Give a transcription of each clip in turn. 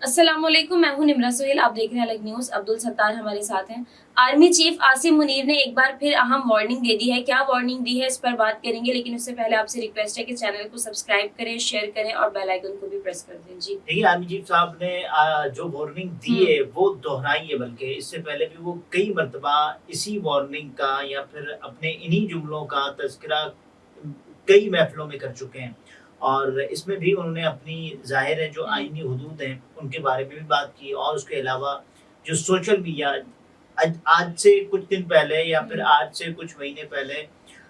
السلام علیکم، میں ہوں نمرہ سہیل، آپ دیکھ رہے ہیں الگ نیوز۔ عبدالستار ہمارے ساتھ ہیں۔ آرمی چیف عاصم منیر نے ایک بار پھر اہم وارننگ دے دی ہے۔ کیا وارننگ دی ہے اس پر بات کریں گے، لیکن اس سے پہلے آپ سے ریکویسٹ ہے کہ چینل کو سبسکرائب کریں، شیئر کریں اور بیل آئیکن کو بھی پریس کر دیں۔ جی دیکھیے، آرمی چیف صاحب نے جو وارننگ دی ہے وہ دہرائی ہے، بلکہ اس سے پہلے بھی وہ کئی مرتبہ اسی وارننگ کا یا پھر اپنے انہی جملوں کا تذکرہ کئی محفلوں میں کر چکے ہیں، اور اس میں بھی انہوں نے اپنی ظاہر ہے جو آئینی حدود ہیں ان کے بارے میں بھی بات کی، اور اس کے علاوہ جو سوشل میڈیا آج سے کچھ دن پہلے یا پھر آج سے کچھ مہینے پہلے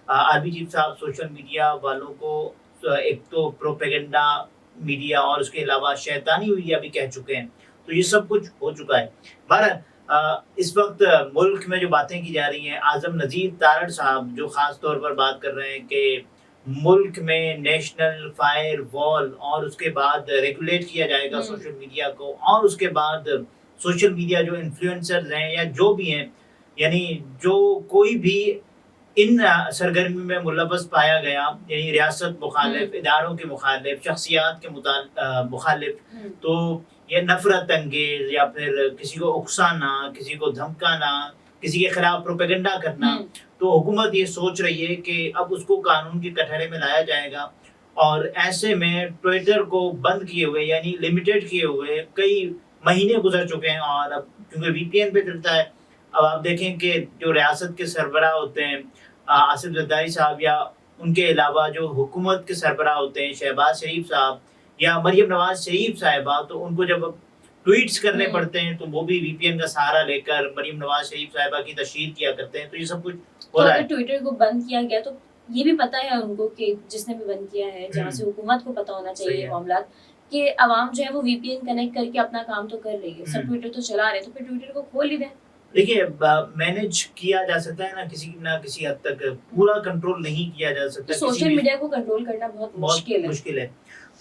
آرمی چیف صاحب سوشل میڈیا والوں کو ایک تو پروپیگنڈا میڈیا اور اس کے علاوہ شیطانی میڈیا بھی کہہ چکے ہیں، تو یہ سب کچھ ہو چکا ہے۔ بہرحال اس وقت ملک میں جو باتیں کی جا رہی ہیں، اعظم نذیر تارڑ صاحب جو خاص طور پر بات کر رہے ہیں کہ ملک میں نیشنل فائر وال، اور اس کے بعد ریگولیٹ کیا جائے گا سوشل میڈیا کو، اور اس کے بعد سوشل میڈیا جو انفلوئنسرز ہیں یا جو بھی ہیں، یعنی جو کوئی بھی ان سرگرمی میں ملوث پایا گیا، یعنی ریاست مخالف، اداروں کے مخالف، شخصیات کے مخالف، تو یہ نفرت انگیز یا پھر کسی کو اکسانا، کسی کو دھمکانا، کسی کے خلاف پروپیگنڈا کرنا، تو حکومت یہ سوچ رہی ہے کہ اب اس کو قانون کے کٹہرے میں لایا جائے گا، اور ایسے میں ٹویٹر کو بند کیے ہوئے، یعنی لمیٹڈ کیے ہوئے کئی مہینے گزر چکے ہیں، اور اب کیونکہ وی پی این پہ چلتا ہے، اب آپ دیکھیں کہ جو ریاست کے سربراہ ہوتے ہیں آصف زرداری صاحب، یا ان کے علاوہ جو حکومت کے سربراہ ہوتے ہیں شہباز شریف صاحب یا مریم نواز شریف صاحبہ، تو ان کو جب ٹویٹس کرنے پڑتے ہیں تو وہ بھی وی پی این کا سہارا لے کر مریم نواز شریف صاحبہ کی تشہیر کیا کرتے ہیں، تو یہ سب کچھ ہو رہا ہے۔ ٹویٹر کو بند کیا گیا تو یہ بھی پتا ہے ان کو کہ جس نے بھی بند کیا ہے، جہاں سے حکومت کو پتا ہونا چاہیے یہ معاملات، کہ عوام جو ہے وہ وی پی این کنیکٹ کر کے اپنا کام تو کر رہی ہے، سب ٹویٹر تو چلا رہے ہیں، تو پھر ٹویٹر کو کھول ہی دیں۔ دیکھیے، مینج کیا جا سکتا ہے نہ کسی حد تک، پورا کنٹرول نہیں کیا جا سکتا، سوشل میڈیا کو کنٹرول کرنا بہت مشکل ہے،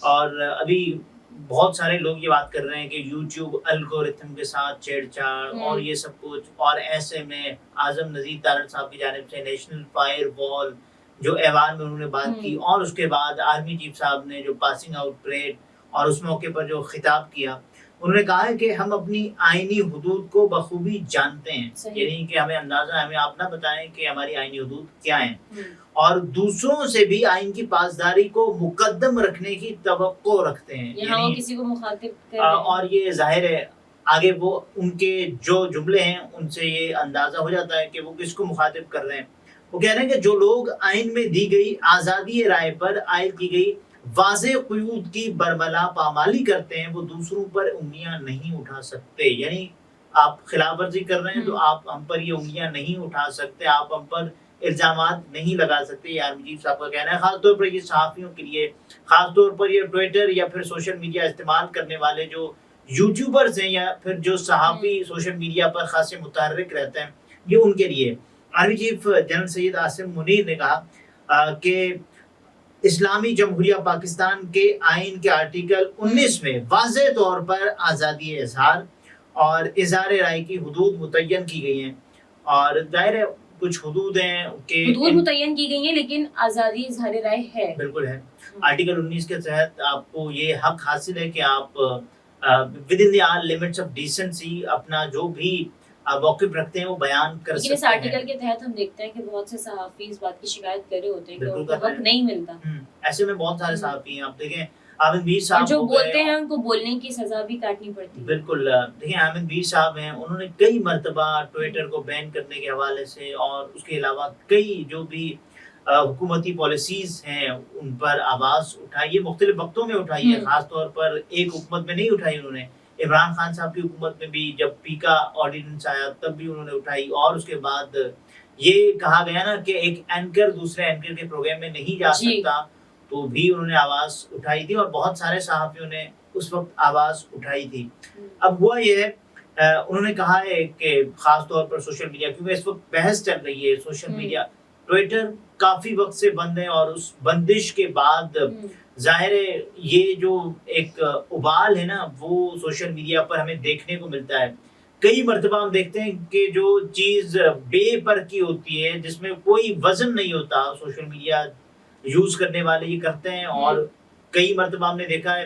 اور ابھی بہت سارے لوگ یہ بات کر رہے ہیں کہ یوٹیوب الگورتھم کے ساتھ چھیڑ چھاڑ اور یہ سب کچھ، اور ایسے میں اعظم نذیر تارڑ صاحب کی جانب سے نیشنل فائر وال جو ایوان میں انہوں نے بات کی، اور اس کے بعد آرمی چیف صاحب نے جو پاسنگ آؤٹ پریڈ اور اس موقع پر جو خطاب کیا، انہوں نے کہا ہے کہ ہم اپنی آئینی حدود کو بخوبی جانتے ہیں، یعنی کہ ہمیں اندازہ ہے، ہمیں آپ نہ بتائیں کہ ہماری آئینی حدود کیا ہیں، اور دوسروں سے بھی آئین کی پاسداری کو مقدم رکھنے کی توقع رکھتے ہیں، یہاں وہ کسی کو مخاطب اور یہ ظاہر ہے آگے وہ ان کے جو جملے ہیں ان سے یہ اندازہ ہو جاتا ہے کہ وہ کس کو مخاطب کر رہے ہیں۔ وہ کہہ رہے ہیں کہ جو لوگ آئین میں دی گئی آزادی رائے پر عائد کی گئی واضح قیود کی برملا پامالی کرتے ہیں، وہ دوسروں پر انگلیاں نہیں اٹھا سکتے، یعنی آپ خلاف ورزی کر رہے ہیں تو آپ ہم پر یہ انگلیاں نہیں اٹھا سکتے، آپ ہم پر الزامات نہیں لگا سکتے، یہ آرمی چیف صاحب کا کہنا ہے۔ خاص طور پر یہ صحافیوں کے لیے، خاص طور پر یہ ٹویٹر یا پھر سوشل میڈیا استعمال کرنے والے جو یوٹیوبرز ہیں یا پھر جو صحافی سوشل میڈیا پر خاصے متحرک رہتے ہیں، یہ ان کے لیے۔ Army chief general Syed Asim Munir نے کہا کہ اسلامی جمہوریہ پاکستان کے آئین کے آرٹیکل 19 میں واضح طور پر آزادی اظہار اور اظہار رائے کی حدود متعین کی گئی ہیں، اور ظاہر ہے کچھ حدود ہیں کہ حدود متعین کی گئی ہیں، لیکن آزادی اظہار رائے ہے، بالکل ہے۔ آرٹیکل 19 کے تحت آپ کو یہ حق حاصل ہے کہ آپ within the limits of decency اپنا جو بھی موقف رکھتے ہیں وہ بیان کر سکتے ہیں۔ اس آرٹیکل کے تحت ہم دیکھتے ہیں کہ بہت سے صحافی اس بات کی شکایت کر رہے ہوتے ہیں کہ ان کو حق نہیں ملتا۔ ایسے میں بہت سارے صحافی ہیں، آپ دیکھیں عامر میر صاحب جو بولتے ہیں ان کو بولنے کی سزا بھی کاٹنی پڑتی ہے۔ بالکل، دیکھیں عامر میر صاحب ہیں، انہوں نے کئی مرتبہ ٹویٹر کو بین کرنے کے حوالے سے اور اس کے علاوہ کئی جو بھی حکومتی پالیسیز ہیں ان پر آواز اٹھائی ہے، مختلف وقتوں میں اٹھائی ہے، خاص طور پر ایک حکومت میں نہیں اٹھائی انہوں نے، عمران خان صاحب کی حکومت میں بھی جب پیکا آرڈیننس آیا تب بھی انہوں نے اٹھائی، اور اس کے بعد یہ کہا گیا نا کہ ایک اینکر دوسرے اینکر کے پروگرام میں نہیں جا سکتا، تو بھی انہوں نے آواز اٹھائی تھی، اور بہت سارے صحافیوں نے اس وقت آواز اٹھائی تھی۔ اب ہوا یہ ہے، انہوں نے کہا ہے کہ خاص طور پر سوشل میڈیا، کیونکہ اس وقت بحث چل رہی ہے سوشل میڈیا، ٹویٹر کافی وقت سے بند ہے، اور اس بندش کے بعد ظاہر ہے یہ جو ایک ابال ہے نا وہ سوشل میڈیا پر ہمیں دیکھنے کو ملتا ہے۔ کئی مرتبہ ہم دیکھتے ہیں کہ جو چیز بے پر کی ہوتی ہے، جس میں کوئی وزن نہیں ہوتا، سوشل میڈیا یوز کرنے والے یہ کرتے ہیں، اور کئی مرتبہ ہم نے دیکھا ہے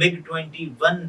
MiG-21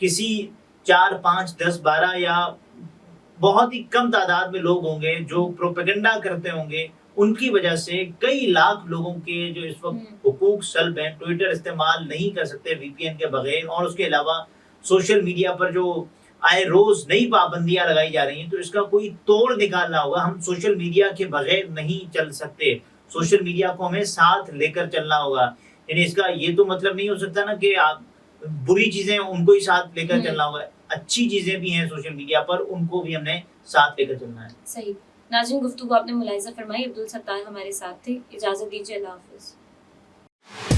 کسی 4 5 10 12 یا بہت ہی کم تعداد میں لوگ ہوں گے جو پروپیگنڈا کرتے ہوں گے، ان کی وجہ سے کئی لاکھ لوگوں کے جو اس وقت حقوق سلب ہیں، ٹویٹر استعمال نہیں کر سکتے وی پی این کے بغیر، اور اس کے علاوہ سوشل میڈیا پر جو آئے روز نئی پابندیاں لگائی جا رہی ہیں، تو اس کا کوئی توڑ نکالنا ہوگا. ہم سوشل میڈیا کے بغیر نہیں چل سکتے، سوشل میڈیا کو ہمیں ساتھ لے کر چلنا ہوگا. یعنی اس کا یہ تو مطلب نہیں ہو سکتا نا کہ آپ بری چیزیں ان کو ہی ساتھ لے کر چلنا ہوگا، اچھی چیزیں بھی ہیں سوشل میڈیا پر، ان کو بھی ہم نے ساتھ لے کر چلنا ہے. صحیح. ناظرین، گفتگو آپ نے ملاحظہ فرمائی. عبدالستار ہمارے ساتھ تھے. اجازت دیجیے. اللہ حافظ.